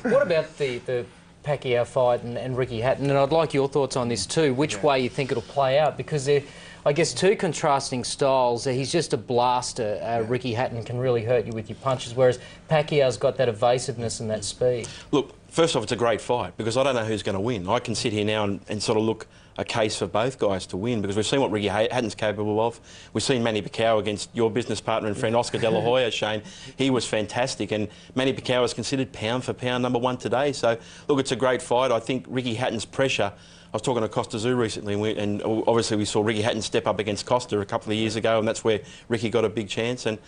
What about the Pacquiao fight and Ricky Hatton? And I'd like your thoughts on this too. Which way you think it'll play out? Because they're, I guess, two contrasting styles. He's just a blaster. Ricky Hatton can really hurt you with your punches, whereas Pacquiao's got that evasiveness and that speed. Look, first off, it's a great fight because I don't know who's going to win. I can sit here now and sort of look a case for both guys to win because we've seen what Ricky Hatton's capable of. We've seen Manny Pacquiao against your business partner and friend Oscar De La Hoya, Shane. He was fantastic, and Manny Pacquiao is considered pound for pound #1 today. So, look, it's a great fight. I think Ricky Hatton's pressure. I was talking to Costa Zoo recently, and obviously we saw Ricky Hatton step up against Costa a couple of years ago, and that's where Ricky got a big chance. And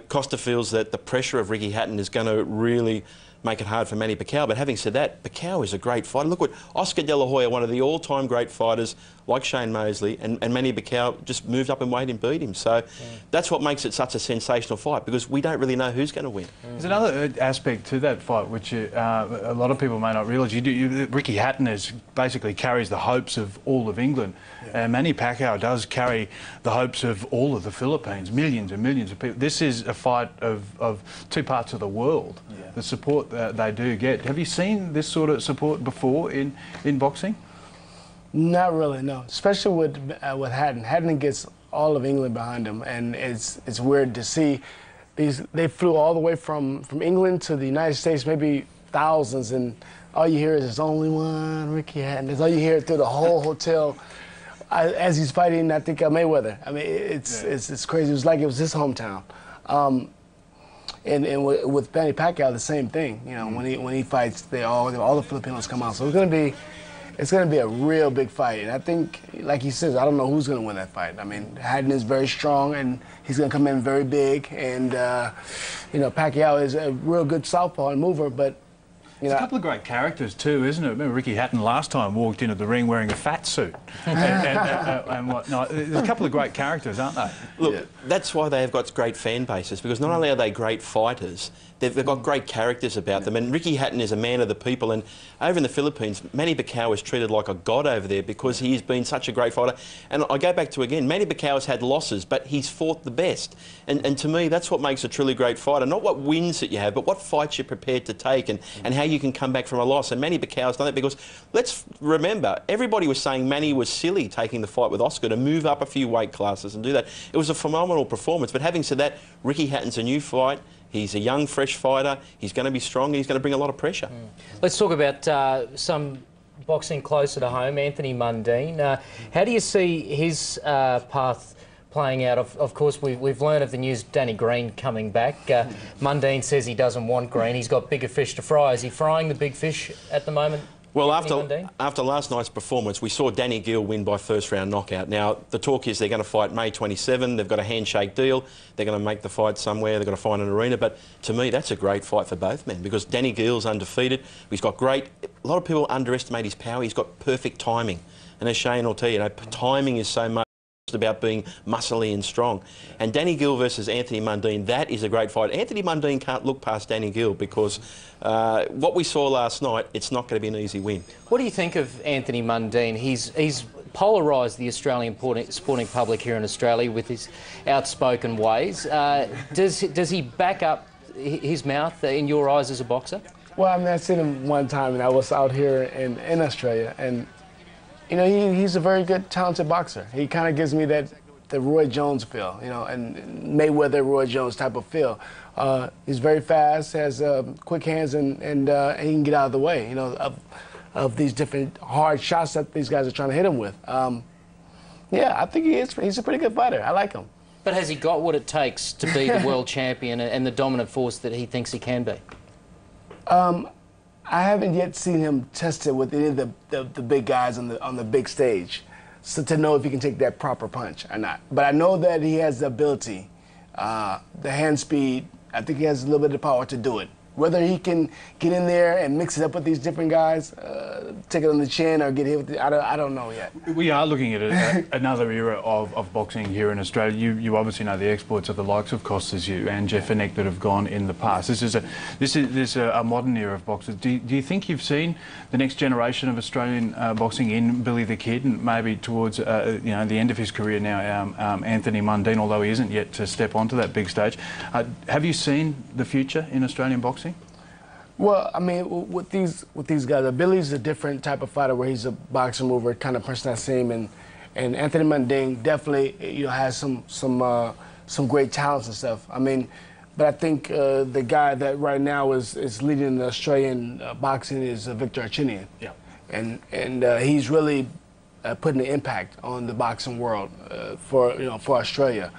Costa feels that the pressure of Ricky Hatton is going to really make it hard for Manny Pacquiao. But having said that, Pacquiao is a great fighter. Look what Oscar De La Hoya, one of the all-time great fighters, like Shane Mosley, and Manny Pacquiao just moved up in weight and beat him. So that's what makes it such a sensational fight, because we don't really know who's going to win. There's another aspect to that fight which a lot of people may not realise. Ricky Hatton basically carries the hopes of all of England. Manny Pacquiao does carry the hopes of all of the Philippines, millions and millions of people. This is a fight of two parts of the world. The support that they do get. Have you seen this sort of support before in boxing? Not really, no. Especially with Hatton. Hatton gets all of England behind him, and it's weird to see these. They flew all the way from England to the United States, maybe thousands, and all you hear is "There's only one Ricky Hatton." That's all you hear through the whole hotel as he's fighting. I think Mayweather. I mean, it's crazy. It was like it was his hometown. And with Manny Pacquiao, the same thing. You know, when he fights, all the Filipinos come out. So it's gonna be a real big fight. And I think, like he says, I don't know who's gonna win that fight. I mean, Hatton is very strong, and he's gonna come in very big. And you know, Pacquiao is a real good southpaw and mover, but. There's a couple of great characters too, isn't it? Remember Ricky Hatton last time walked into the ring wearing a fat suit and whatnot. There's a couple of great characters, aren't they? Look, that's why they have got great fan bases, because not only are they great fighters, they've got great characters about them. And Ricky Hatton is a man of the people, and over in the Philippines, Manny Pacquiao is treated like a god over there because he's been such a great fighter. And I go back to, again, Manny Pacquiao has had losses, but he's fought the best. And to me, that's what makes a truly great fighter. Not what wins that you have, but what fights you're prepared to take, and how you can come back from a loss. And Manny Pacquiao's done that, because let's remember, everybody was saying Manny was silly taking the fight with Oscar to move up a few weight classes and do that. It was a phenomenal performance. But having said that, Ricky Hatton's a new fight. He's a young, fresh fighter. He's going to be strong, and he's going to bring a lot of pressure. Let's talk about some boxing closer to home. Anthony Mundine. How do you see his path playing out? Of course, we've learned of the news, Danny Green coming back. Mundine says he doesn't want Green. He's got bigger fish to fry. Is he frying the big fish at the moment? Well, after last night's performance, we saw Danny Gill win by first-round knockout. Now, the talk is they're going to fight May 27. They've got a handshake deal. They're going to make the fight somewhere. They're going to find an arena. But to me, that's a great fight for both men, because Danny Gill's undefeated. He's got great... A lot of people underestimate his power. He's got perfect timing. And as Shane will tell you, timing is so much about being muscly and strong. And Danny Gill versus Anthony Mundine, that is a great fight. Anthony Mundine can't look past Danny Gill, because what we saw last night, it's not going to be an easy win. What do you think of Anthony Mundine? He's polarised the Australian sporting public here in Australia with his outspoken ways. Does he back up his mouth in your eyes as a boxer? Well, I mean, I've seen him one time, and I was out here in Australia, and you know, he's a very good, talented boxer. He kind of gives me the Roy Jones feel, you know, and Mayweather, Roy Jones type of feel. He's very fast, has quick hands, and he can get out of the way, you know, of these different hard shots that these guys are trying to hit him with. Yeah, I think he's a pretty good fighter. I like him. But has he got what it takes to be the world champion and the dominant force that he thinks he can be? I haven't yet seen him test it with any of the big guys on the big stage, so to know if he can take that proper punch or not. But I know that he has the ability, the hand speed. I think he has a little bit of power to do it. Whether he can get in there and mix it up with these different guys, take it on the chin or get hit with I don't know yet. We are looking at another era of boxing here in Australia. You obviously know the exploits of the likes of Costas and Jeff Fenech that have gone in the past. This is a modern era of boxers. Do you think you've seen the next generation of Australian boxing in Billy the Kid, and maybe towards you know, the end of his career now, Anthony Mundine, although he isn't yet to step onto that big stage? Have you seen the future in Australian boxing? Well, I mean, with these guys, Billy's a different type of fighter where he's a boxer mover kind of person I see him, and Anthony Mundine definitely has some great talents and stuff. I mean, but I think the guy that right now is leading the Australian boxing is Victor Archinian. Yeah. And he's really putting an impact on the boxing world for Australia.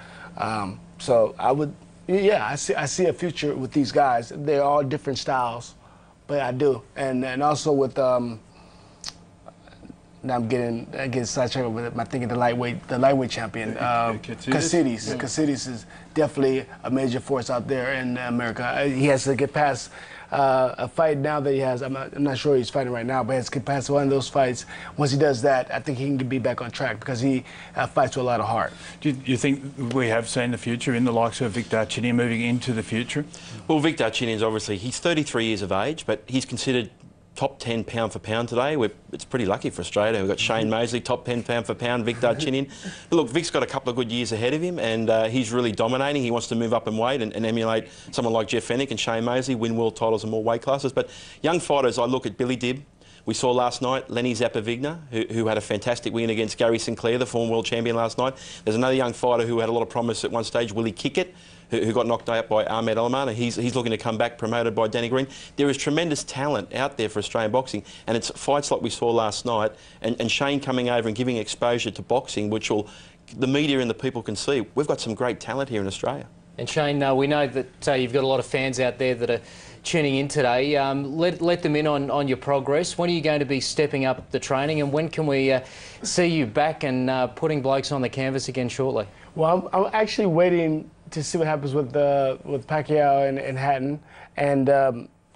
So I would. Yeah, I see a future with these guys. They're all different styles, but I do. And also with now I'm getting sidetracked with I think the lightweight champion, Caceres. Caceres is definitely a major force out there in America. He has to get past a fight now that he has. I'm not sure he's fighting right now, but he has to get past one of those fights. Once he does that, I think he can be back on track because he fights with a lot of heart. Do you think we have seen the future in the likes of Victor Archinian moving into the future? Well, Victor Archinian's obviously, he's 33 years of age, but he's considered top 10 pound for pound today. It's pretty lucky for Australia. We've got Shane Mosley, top 10 pound for pound, Victor Archinian. But look, Vic's got a couple of good years ahead of him, and he's really dominating. He wants to move up in weight and emulate someone like Jeff Fennick and Shane Mosley, win world titles in more weight classes. But young fighters, I look at Billy Dibb. We saw last night Lenny Zappa-Vigna, who had a fantastic win against Gary Sinclair, the former world champion last night. There's another young fighter who had a lot of promise at one stage, Willie Kickett, who got knocked out by Ahmed Alaman. He's looking to come back, promoted by Danny Green. There is tremendous talent out there for Australian boxing, and it's fights like we saw last night, and Shane coming over and giving exposure to boxing, which the media and the people can see. We've got some great talent here in Australia. And Shane, we know that you've got a lot of fans out there that are tuning in today. Let them in on your progress. When are you going to be stepping up the training, and when can we see you back and putting blokes on the canvas again shortly? Well, I'm actually waiting to see what happens with Pacquiao and Hatton, and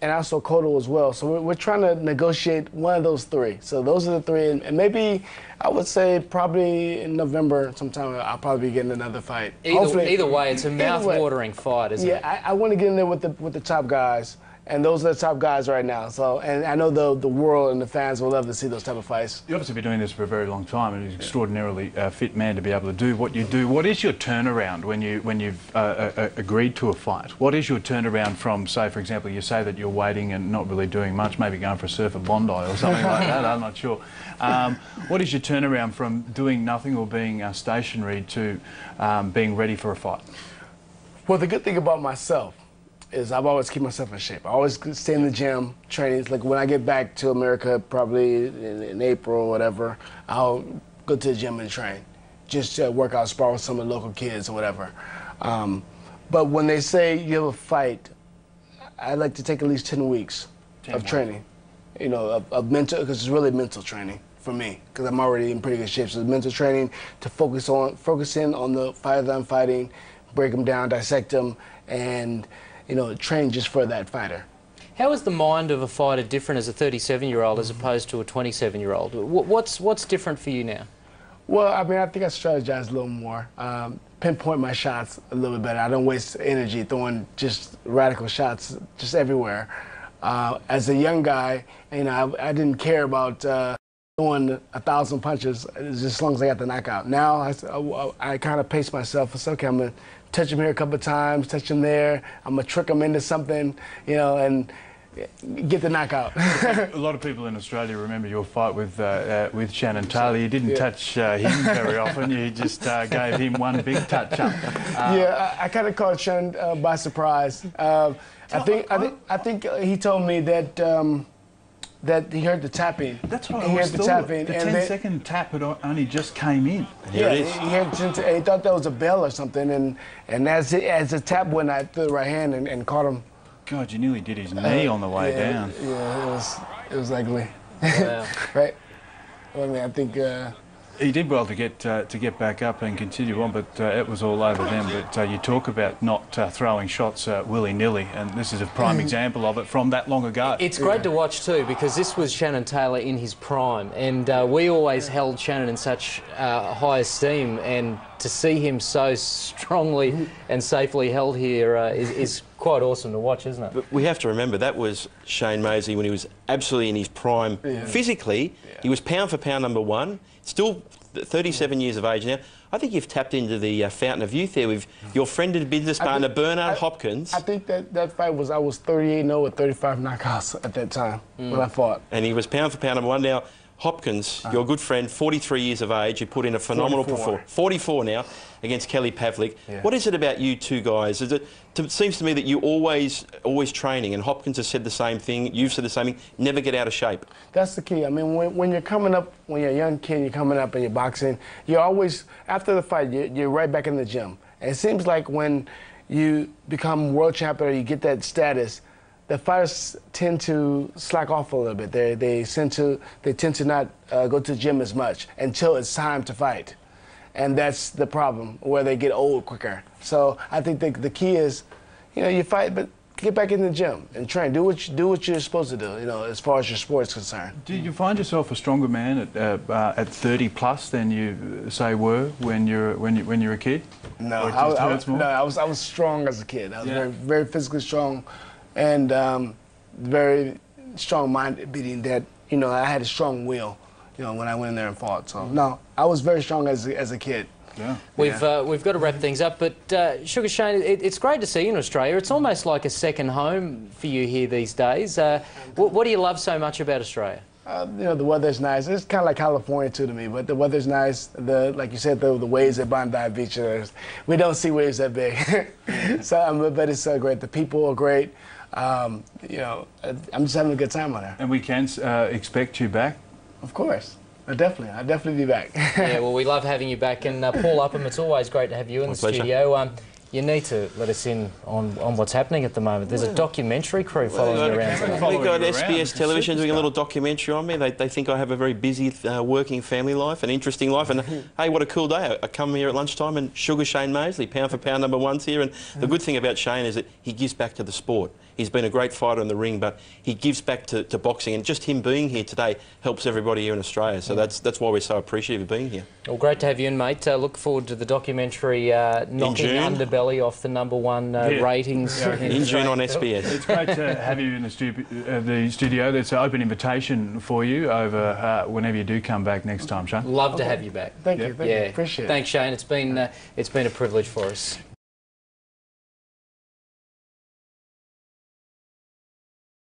also Cotto as well. So we're trying to negotiate one of those three. So those are the three, and maybe I would say probably in November sometime I'll probably be getting another fight. Either way, it's a mouth-watering fight, isn't it? Yeah, I want to get in there with the top guys. And those are the top guys right now. So, and I know the world and the fans will love to see those type of fights. You've obviously been doing this for a very long time, and you're an extraordinarily fit man to be able to do what you do. What is your turnaround when you've agreed to a fight? What is your turnaround from, say, for example, you say that you're waiting and not really doing much, maybe going for a surf at Bondi or something like that, I'm not sure. What is your turnaround from doing nothing or being stationary to being ready for a fight? Well, the good thing about myself is I've always keep myself in shape. I always stay in the gym, training. Like when I get back to America, probably in April or whatever, I'll go to the gym and train, just to work out, spar with some of the local kids or whatever. But when they say you have a fight, I like to take at least 10 weeks of training, of mental, because it's really mental training for me, because I'm already in pretty good shape. So it's mental training to focus in on the fighter that I'm fighting, break them down, dissect them, and train just for that fighter. How is the mind of a fighter different as a 37-year-old as opposed to a 27-year-old? What's different for you now? Well, I mean, I think I strategize a little more, pinpoint my shots a little bit better. I don't waste energy throwing just radical shots just everywhere. As a young guy, I didn't care about throwing 1,000 punches just as long as I got the knockout. Now I kind of pace myself. It's okay, I'm going to touch him here a couple of times, touch him there. I'm going to trick him into something, and get the knockout. A lot of people in Australia remember your fight with Shannon Taylor. You didn't touch him very often. You just gave him one big touch-up. Yeah, I kind of caught Shannon by surprise. I think he told me that that he heard the tapping. That's what I always thought. The 10-second tap had only just came in. Here it is. He thought that was a bell or something, and as the tap went, I threw the right hand and caught him. God, you nearly did his knee on the way down. Yeah, it was ugly. Wow. Right? Well, I mean, I think he did well to get back up and continue on, but it was all over them. But you talk about not throwing shots willy-nilly, and this is a prime example of it from that long ago. It's great to watch too, because this was Shannon Taylor in his prime, and we always held Shannon in such high esteem, and to see him so strongly and safely held here is quite awesome to watch, isn't it? But we have to remember that was Shane Mosley when he was absolutely in his prime physically. He was pound for pound #1, still 37 years of age now. I think you've tapped into the fountain of youth there with your friend and business partner, Bernard Hopkins. I think that fight was, I was 38-0 with 35 knockouts at that time when I fought. And he was pound for pound #1. Now, Hopkins, your good friend, 43 years of age, you put in a phenomenal performance. 44 now, against Kelly Pavlik. Yeah. What is it about you two guys? It seems to me that you always training, and Hopkins has said the same thing, you've said the same thing, never get out of shape. That's the key. I mean, when you're coming up, when you're a young kid, you're coming up and you're boxing, you're always, after the fight, you're right back in the gym. And it seems like when you become world champion or you get that status, the fighters tend to slack off a little bit. They tend to not go to the gym as much until it's time to fight. And that's the problem, where they get old quicker. So I think the key is, you know, you fight, but get back in the gym and train. Do what you're supposed to do, you know, as far as your sport is concerned. Did you find yourself a stronger man at 30 plus than you say were when you're a kid? No, I was strong as a kid. I was very physically strong, and very strong-minded, beating that. You know, I had a strong will, you know, when I went in there and fought. So no, I was very strong as a kid. Yeah. We've got to wrap things up, but Sugar Shane, it's great to see you in Australia. It's almost like a second home for you here these days. What do you love so much about Australia? You know, the weather's nice. It's kind of like California too to me, but the weather's nice. Like you said, the waves at Bondi Beach, we don't see waves that big. So, but it's so great. The people are great. You know, I'm just having a good time on there. And we can expect you back? Of course. I'll definitely be back. Yeah, well, we love having you back. And Paul Upham, it's always great to have you in the studio. You need to let us in on what's happening at the moment. There's a documentary crew following you around. We've got SBS Television doing a little documentary on me. They think I have a very busy working family life, an interesting life. And hey, what a cool day. I come here at lunchtime and Sugar Shane Mosley, pound for pound #1's here. And the good thing about Shane is that he gives back to the sport. He's been a great fighter in the ring, but he gives back to boxing. And just him being here today helps everybody here in Australia. So that's why we're so appreciative of being here. Well, great to have you in, mate. Look forward to the documentary knocking underbelly off the #1 ratings. In June on SBS. It's great to have you in the studio. There's an open invitation for you over whenever you do come back next time, Shane. Love to have you back. Thank you. Appreciate it. Thanks, Shane. It's been a privilege for us.